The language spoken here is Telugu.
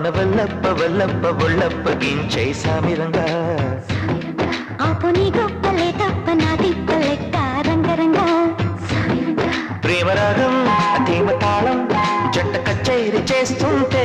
వల్లప్ప వల్లప్ప ఒళ్ళప్ప గించై సామిరంగా ఆపుని గొప్పలే తప్ప నా తిప్పలెక్క రంగరంగా ప్రేమరాగం అతీమ తాళం జంట కచేరి చేస్తుంటే